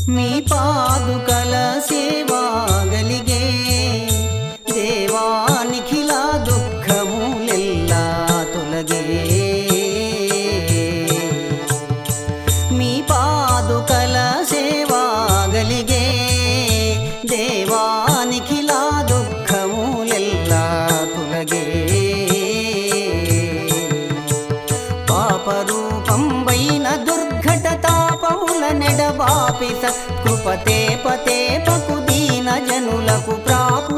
మీ పాదుకల సేవా గలిగే దేవా నిఖిల దుఃఖములెల్లా తొలగే మీ పాదుకల సేవా గలిగే దేవా నిఖిల దుఃఖములెల్లా తొలగే పాపరూపంబైన దుర్ఘట తాపముల నెడబాపి సత్కృపతే పతే పకు దీన జనులకు ప్రాపు